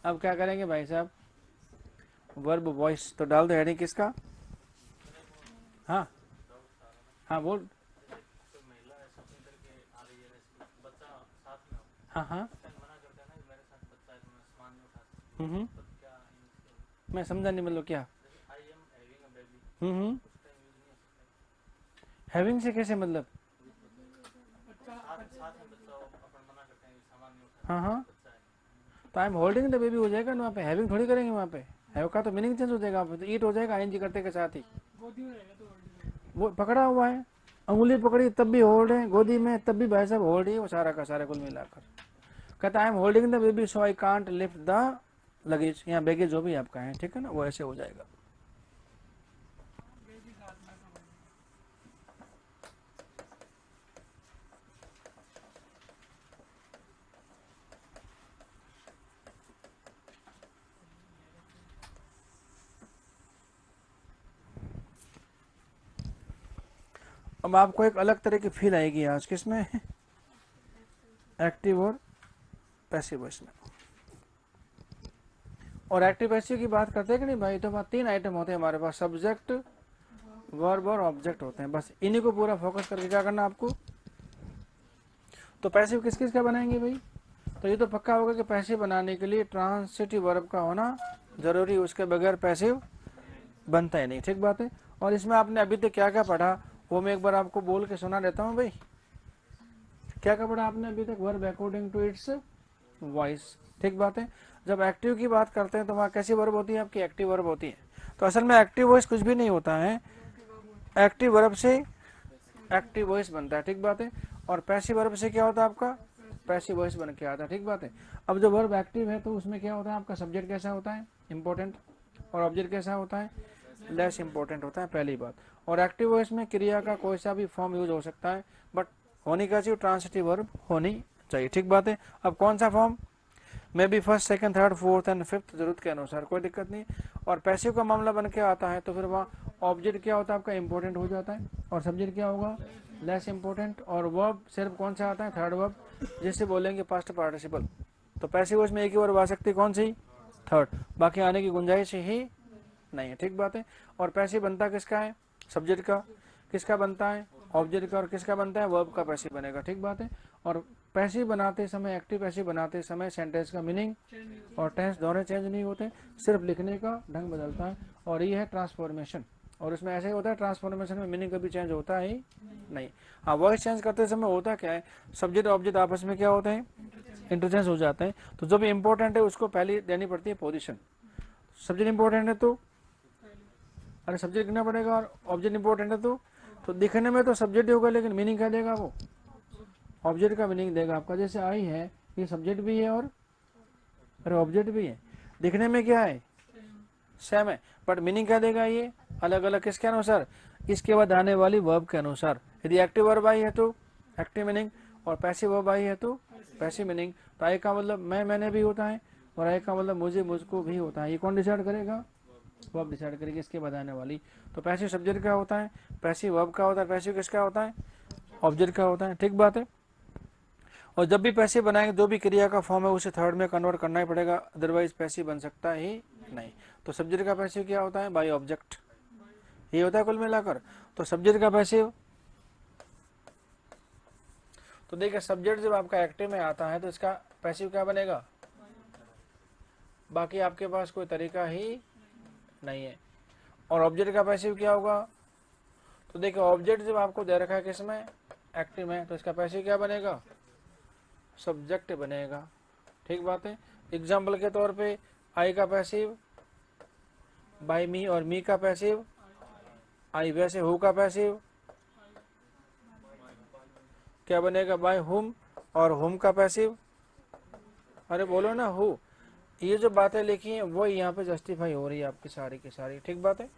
अब क्या करेंगे भाई साहब, वर्ब वॉइस तो डाल दो हेडिंग किसका। हाँ हाँ बोल। हाँ हाँ हम्म, मैं समझा नहीं, मतलब क्या। हम्म, हैविंग से कैसे मतलब। हाँ हाँ, तो I am holding the baby हो जाएगा ना वहाँ पे, हैविंग थोड़ी करेंगे वहाँ पे। हैव का तो मीनिंग चेंज हो जाएगा, वहाँ पे तो ईट हो जाएगा आईएनजी करते के साथ ही। वो पकड़ा हुआ है, उंगली पकड़ी तब भी होल्ड है, गोदी में तब भी भाई साहब होल्ड ही, वो सारा का सारा कुल मिलाकर। कहता I am holding the baby so I can't lift the luggage, यहाँ बैगेज जो भी आपका है, ठीक है ना, वो ऐसे हो जाएगा। अब आपको एक अलग तरह की फील आएगी आज किसमें, एक्टिव और पैसिव वॉइस में। और एक्टिव पैसिव की बात करते हैं कि नहीं भाई, तो वहाँ 3 आइटम होते हैं हमारे पास, सब्जेक्ट वर्ब और ऑब्जेक्ट होते हैं, बस इन्हीं को पूरा फोकस करके क्या करना आपको। तो पैसिव किस किस का बनाएंगे भाई, तो ये तो पक्का होगा कि पैसिव बनाने के लिए ट्रांसिटिव वर्ब का होना जरूरी, उसके बगैर पैसिव बनता ही नहीं, ठीक बात है। और इसमें आपने अभी तक क्या क्या पढ़ा वो मैं एक बार आपको बोल के सुना देता हूँ भाई। क्या क्या पढ़ा आपने अभी तक, verb according to its voice, ठीक बात है। जब एक्टिव की बात करते हैं तो वहाँ कैसी वर्ब होती है आपकी, एक्टिव वर्ब होती है। तो असल में एक्टिव वॉइस कुछ भी नहीं होता है, एक्टिव वर्ब से एक्टिव वॉइस बनता है, ठीक बात है। और पैसिव वर्ब से क्या होता है आपका, पैसिव वॉइस बन के आता है, ठीक बात है। अब जो वर्ब एक्टिव है तो उसमें क्या होता है आपका, सब्जेक्ट कैसा होता है, इंपॉर्टेंट, और ऑब्जेक्ट कैसा होता है, लेस इंपॉर्टेंट होता है, पहली बात। और एक्टिव वॉइस में क्रिया का कोई सा भी फॉर्म यूज हो सकता है, बट होनी क्या चाहिए, ट्रांसिटिव वर्ब होनी चाहिए, ठीक बात है। अब कौन सा form, may be first second third fourth and fifth, जरूरत के अनुसार, कोई दिक्कत नहीं। और पैसिव का मामला बन के आता है तो फिर वहाँ ऑब्जेक्ट क्या होता है आपका, इंपॉर्टेंट हो जाता है, और सब्जेक्ट क्या होगा, लेस इंपॉर्टेंट, और वर्ब सिर्फ कौन सा आता है, थर्ड वर्ब, जिससे बोलेंगे पास्ट पार्टिसिपल। तो पैसिव वॉइस में एक ही वर्ब आ सकती है, कौन सी, थर्ड, बाकी आने की गुंजाइश ही नहीं है, ठीक बात है। और पैसिव बनता किसका है, सब्जेक्ट का, किसका बनता है, ऑब्जेक्ट का, और किसका बनता है, वर्ब का पैसिव बनेगा, ठीक बात है। और पैसिव बनाते समय, एक्टिव पैसिव बनाते समय सेंटेंस का मीनिंग और टेंस दोनों चेंज नहीं होते, सिर्फ लिखने का ढंग बदलता है, और ये है ट्रांसफॉर्मेशन। और इसमें ऐसे ही होता है, ट्रांसफॉर्मेशन में मीनिंग कभी चेंज होता ही नहीं। हाँ, वॉइस चेंज करते समय होता क्या है, सब्जेक्ट ऑब्जेक्ट आपस में क्या होते हैं, इंटरचेंज हो जाते हैं। तो जो भी इंपॉर्टेंट है उसको पहले देनी पड़ती है पोजीशन। सब्जेक्ट इंपॉर्टेंट है तो अरे सब्जेक्ट लिखना पड़ेगा, और ऑब्जेक्ट इंपॉर्टेंट है तो दिखने में तो सब्जेक्ट होगा लेकिन मीनिंग क्या देगा, वो ऑब्जेक्ट का मीनिंग देगा आपका। जैसे आई है, ये सब्जेक्ट भी है और अरे ऑब्जेक्ट भी है, दिखने में क्या है, सेम है, बट मीनिंग क्या देगा, ये अलग अलग, किसके अनुसार, इसके बाद आने वाली वर्ब के अनुसार। यदि एक्टिव वर्ब आई है तो एक्टिव मीनिंग, और पैसिव वर्ब आई है तो पैसिव मीनिंग। तो आई का मतलब मैं, मैंने भी होता है, और आई का मतलब मुझे, मुझको भी होता है। ये कौन डिसाइड करेगा, वर्ब डिसाइड करेगी इसके बाद आने वाली। तो पैसिव सब्जेक्ट का होता है, पैसिव वर्ब का होता है, पैसिव किसका होता है, ऑब्जेक्ट का होता है, ठीक बात है। और जब भी पैसिव बनाएंगे जो भी क्रिया का फॉर्म है उसे थर्ड में कन्वर्ट करना ही पड़ेगा, अदरवाइज पैसिव बन सकता ही नहीं। तो सब्जेक्ट का पैसिव क्या होता है, बाय ऑब्जेक्ट, ये होता है कुल मिलाकर। तो सब्जेक्ट का पैसिव, तो देखिए सब्जेक्ट जब आपका एक्टिव में आता है तो इसका पैसिव क्या बनेगा, बाकी आपके पास कोई तरीका ही नहीं है। और ऑब्जेक्ट का पैसिव क्या होगा, तो देखिए ऑब्जेक्ट जब आपको दे रखा है किसमें, एक्टिव में, तो इसका पैसिव क्या बनेगा, सब्जेक्ट बनेगा, ठीक बात है। एग्जाम्पल के तौर पे आई का पैसिव बाय मी, और मी का पैसिव आई, वैसे हु का पैसिव क्या बनेगा, बाय हुम, और हुम का पैसिव, अरे बोलो ना हु। ये जो बातें लिखी हैं वो यहाँ पे जस्टिफाई हो रही है आपकी सारी की सारी, ठीक बात है।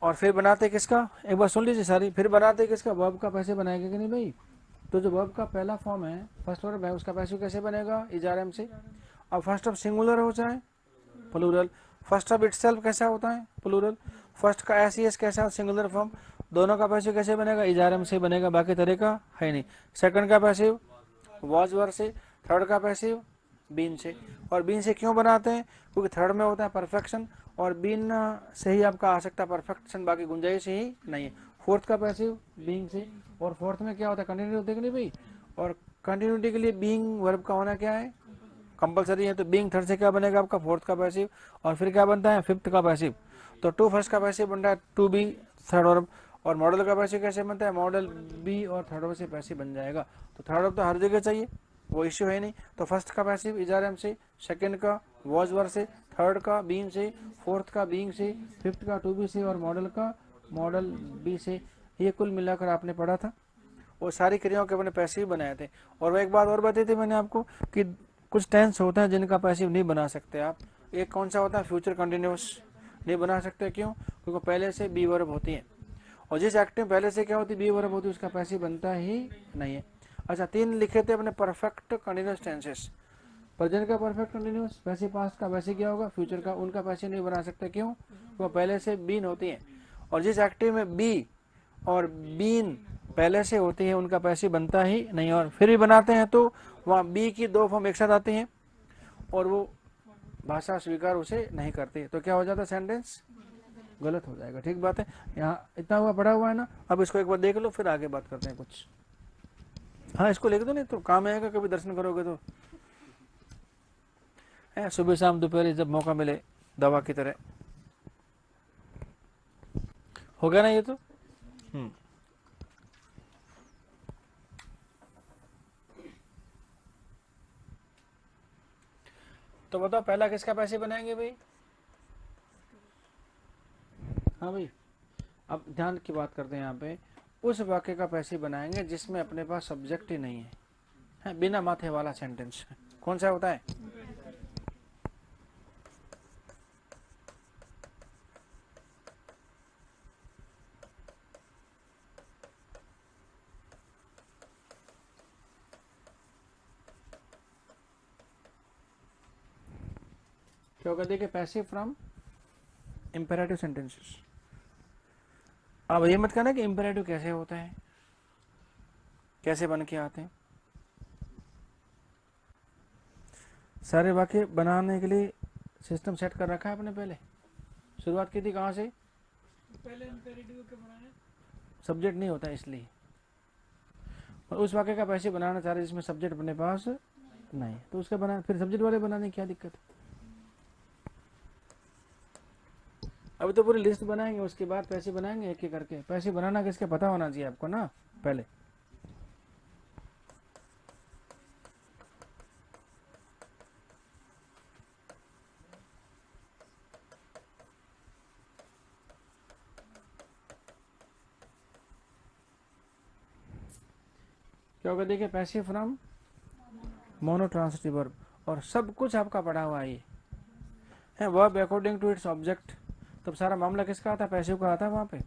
और फिर बनाते किसका, एक बार सुन लीजिए सारी, फिर बनाते किसका, वर्ब का पैसे बनाएंगे कि नहीं भाई। तो जो वर्ब का पहला फॉर्म है, फर्स्ट वर्ब है, उसका पैसे कैसे बनेगा, इजारम से। अब फर्स्ट ऑफ सिंगुलर हो जाए प्लूरल, फर्स्ट ऑफ इटसेल्फ कैसा होता है, प्लूरल, फर्स्ट का एस कैसा सिंगुलर फॉर्म, दोनों का पैसिव कैसे बनेगा, इजारम से बनेगा, बाकी तरीका है नहीं। सेकंड का पैसिव वॉज वर्ब से, थर्ड का पैसिव बीन से। और बीन से क्यों बनाते हैं, क्योंकि थर्ड में होता है परफेक्शन और बीन से ही आपका आ सकता है परफेक्शन, बाकी गुंजाइश ही नहीं है। फोर्थ का पैसिव बीइंग से, और फोर्थ में क्या होता है, कंटिन्यू होते कि नहीं भाई, और कंटिन्यूटी के लिए बीइंग वर्ब का होना क्या है, कंपलसरी है। तो बीइंग थर्ड से क्या बनेगा आपका फोर्थ का पैसिव, और फिर क्या बनता है फिफ्थ का पैसिव। तो टू फर्स्ट का पैसिव बनता है टू बी थर्ड वर्ब, और मॉडल का पैसिव कैसे बनता है, मॉडल बी और थर्ड वर्ब से पैसिव बन जाएगा। तो थर्ड वर्ब तो हर जगह चाहिए, वो इश्यू है नहीं। तो फर्स्ट का पैसिव इजारम से, सेकंड का वॉज वर्ब से, थर्ड का बीन से, फोर्थ का बीइंग से, फिफ्थ का टू बी से, और मॉडल का मॉडल बी से। ये कुल मिलाकर आपने पढ़ा था, वो सारी क्रियाओं के अपने पैसिव बनाए थे। और वो एक बात और बताई थी मैंने आपको कि कुछ टेंस होते हैं जिनका पैसिव नहीं बना सकते आप। एक कौन सा होता है, फ्यूचर कंटिन्यूस नहीं बना सकते, क्यों, क्योंकि पहले से बी वर्ब होती है, और जिस एक्ट में पहले से क्या होती है बी वर्ब होती है उसका पैसिव बनता ही नहीं है। अच्छा, तीन लिखे थे अपने परफेक्ट कंटिन्यूस टेंसेस। प्रेजेंट का परफेक्ट कंटिन्यूस, वैसे पास्ट का वैसे क्या होगा, फ्यूचर का, उनका पैसिव नहीं बना सकते, क्यों, वो पहले से बीन होती है। और जिस एक्टिव में बी और बीन पहले से होती है उनका पैसिव बनता ही नहीं, और फिर भी बनाते हैं तो वहाँ बी की दो फॉर्म एक साथ आती हैं और वो भाषा स्वीकार उसे नहीं करती, तो क्या हो जाता है, सेंटेंस गलत हो जाएगा। ठीक बात है, यहाँ इतना हुआ पढ़ा हुआ है ना। अब इसको एक बार देख लो, फिर आगे बात करते हैं कुछ। हाँ, इसको लिख दो, नहीं तो काम आएगा, कभी दर्शन करोगे तो है, सुबह शाम दोपहर जब मौका मिले, दवा की तरह। हो गया ना ये तो। तो बताओ पहला किसका पैसे बनाएंगे भाई। हाँ भाई, अब ध्यान की बात करते हैं यहाँ पे, उस वाक्य का पैसे बनाएंगे जिसमें अपने पास सब्जेक्ट ही नहीं है, बिना माथे वाला सेंटेंस। कौन सा होता है, क्या होगा, देखिए पैसिव फ्रॉम इंपेरेटिव सेंटेंसेस। अब ये मत कहना कि इंपेरेटिव कैसे होता है, कैसे बन के आते हैं। सारे वाक्य बनाने के लिए सिस्टम सेट कर रखा है आपने, पहले शुरुआत की थी कहाँ से, पहले इंपेरेटिव के बनाए, सब्जेक्ट नहीं होता इसलिए। और उस वाक्य का पैसे बनाना चाह रहे जिसमें सब्जेक्ट अपने पास नहीं, तो उसका बना, फिर सब्जेक्ट वाले बनाने की क्या दिक्कत है। अभी तो पूरी लिस्ट बनाएंगे, उसके बाद पैसे बनाएंगे एक एक करके। पैसे बनाना किसके पता होना चाहिए आपको ना पहले। क्या होगा, देखिए passive from monotransitive verb, और सब कुछ आपका पढ़ा हुआ है verb according to its object. तब सारा मामला किसका आता है, पैसिव का आता है वहां पे। क्या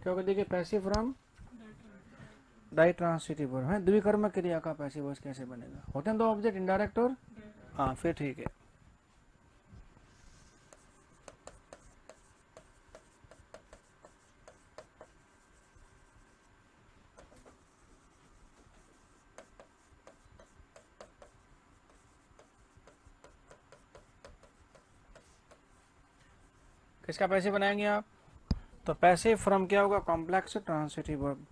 होगा, देखिए passive from ditransitive verb है, द्विकर्म क्रिया का पैसिव वॉइस कैसे बनेगा, होते हैं दो ऑब्जेक्ट इनडायरेक्ट और, हाँ फिर ठीक है। किसका पैसे बनाएंगे आप, तो पैसे फ्रॉम क्या होगा, कॉम्प्लेक्स ट्रांसिटिव वर्ब।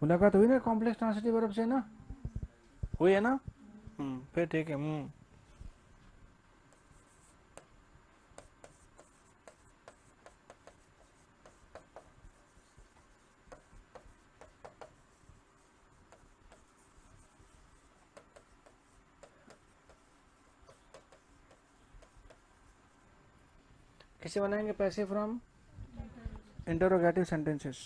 मुलाकात हुई ना कॉम्प्लेक्स ट्रांसिटिव वर्ब से ना, हुई है ना, फिर ठीक है। कैसे बनाएंगे पैसे फ्रॉम इंटरोगेटिव सेंटेंसेस।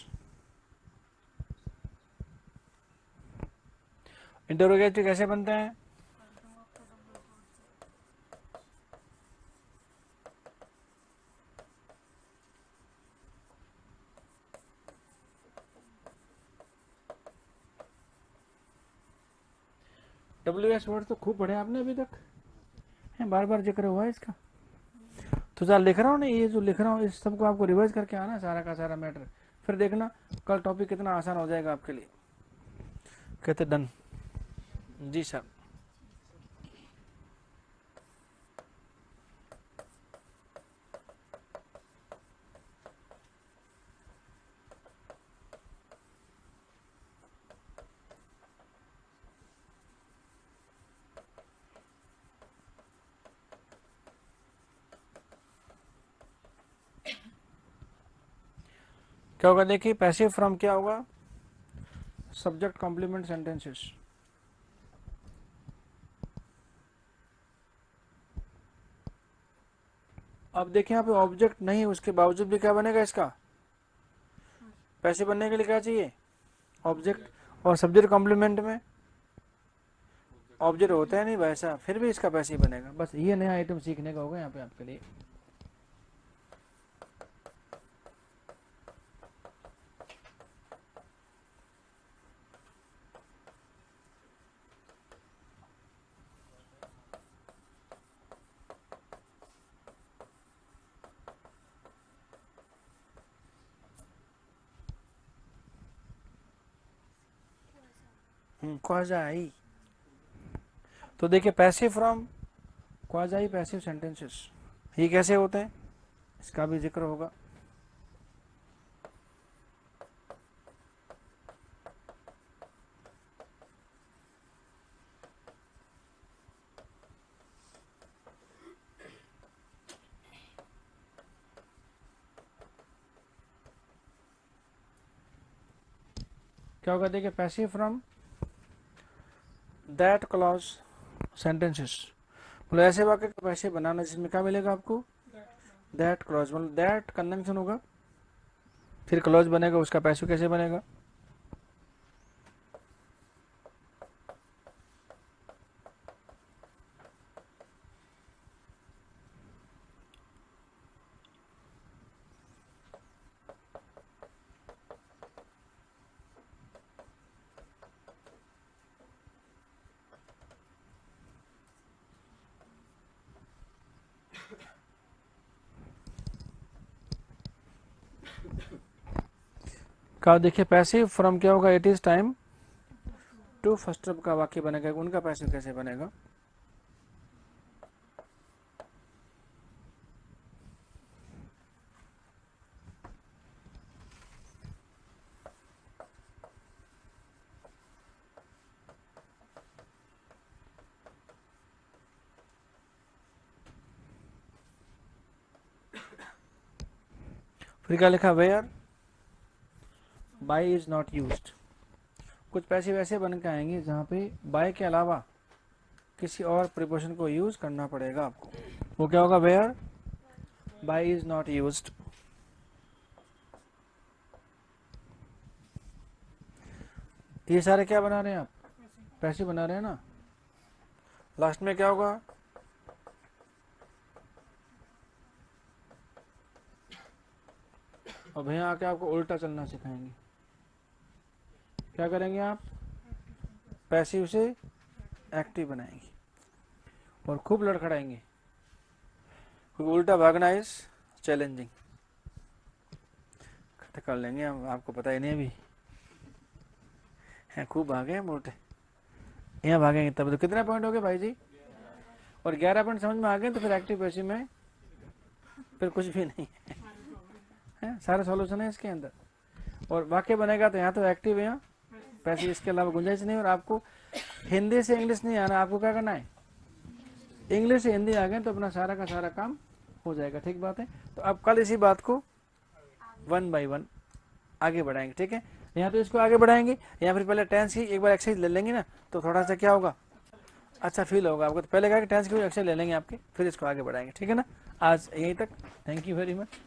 इंटरोगेटिव कैसे बनते हैं, WS वर्ड तो खूब पढ़े आपने अभी तक, है बार बार जिक्र हुआ है इसका। तो जरा लिख रहा हूँ ना, ये जो लिख रहा हूँ इस सबको आपको रिवाइज करके आना सारा का सारा मैटर, फिर देखना कल टॉपिक कितना आसान हो जाएगा आपके लिए। कहते डन जी सर। क्या होगा देखिए, पैसिव फ्रॉम क्या होगा, सब्जेक्ट कॉम्प्लीमेंट सेंटेंसेस। अब देखिए यहाँ पे ऑब्जेक्ट नहीं, उसके बावजूद भी क्या बनेगा इसका, पैसिव बनने के लिए क्या चाहिए, ऑब्जेक्ट, और सब्जेक्ट कॉम्प्लीमेंट में ऑब्जेक्ट होता है नहीं वैसा, फिर भी इसका पैसिव बनेगा। बस ये नया आइटम सीखने का होगा यहाँ पे आपके लिए। क्वाजाई, तो देखिए passive from quasi passive sentences, ये कैसे होते हैं इसका भी जिक्र होगा। क्या होगा देखिए, passive from that clause sentences, मतलब ऐसे वाक्य का पैसिव बनाना जिसमें क्या मिलेगा आपको, दैट क्लॉज, मतलब दैट कंजंक्शन होगा फिर क्लॉज बनेगा, उसका पैसिव कैसे बनेगा। क्या देखिए पैसिव फ्रॉम क्या होगा, it is time to first verb का वाक्य बनेगा, उनका पैसिव कैसे बनेगा। फिर क्या लिखा, where by is not used, कुछ पैसिव ऐसे बन के आएंगे जहां पे बाय के अलावा किसी और प्रीपोजिशन को यूज करना पड़ेगा आपको, वो क्या होगा, where by is not used. ये सारे क्या बना रहे हैं आप, पैसिव बना रहे हैं ना। लास्ट में क्या होगा, और भैया आके आपको उल्टा चलना सिखाएंगे। क्या करेंगे आप, पैसिव से एक्टिव बनाएंगे और खूब लड़खड़ाएंगे, क्योंकि उल्टा भागना इज चैलेंजिंग। कर लेंगे हम, आपको पता ही नहीं अभी है, खूब भागे हैं मोटे, यहाँ भागेंगे तब तो। कितने पॉइंट हो गए भाई जी, और 11 पॉइंट समझ में आ गए तो फिर एक्टिव पैसिव में फिर कुछ भी नहीं है, सारा सॉल्यूशन है इसके अंदर। और वाक्य बनेगा तो यहाँ तो एक्टिव है, यहाँ पैसिव, इसके अलावा गुंजाइश नहीं। और आपको हिंदी से इंग्लिश नहीं आना, आपको क्या करना है, इंग्लिश से हिंदी आ गए तो अपना सारा का सारा काम हो जाएगा, ठीक बात है। तो अब कल इसी बात को 1 by 1 आगे बढ़ाएंगे, ठीक है। यहाँ तो इसको आगे बढ़ाएंगे, यहाँ फिर पहले टेंस की एक बार एक्सरसाइज ले लेंगे ना, तो थोड़ा सा क्या होगा, अच्छा फील होगा आपको। तो पहले क्या टेंस की एक्सरसाइज ले लेंगे आपके, फिर इसको आगे बढ़ाएंगे, ठीक है ना। आज यहीं तक, थैंक यू वेरी मच।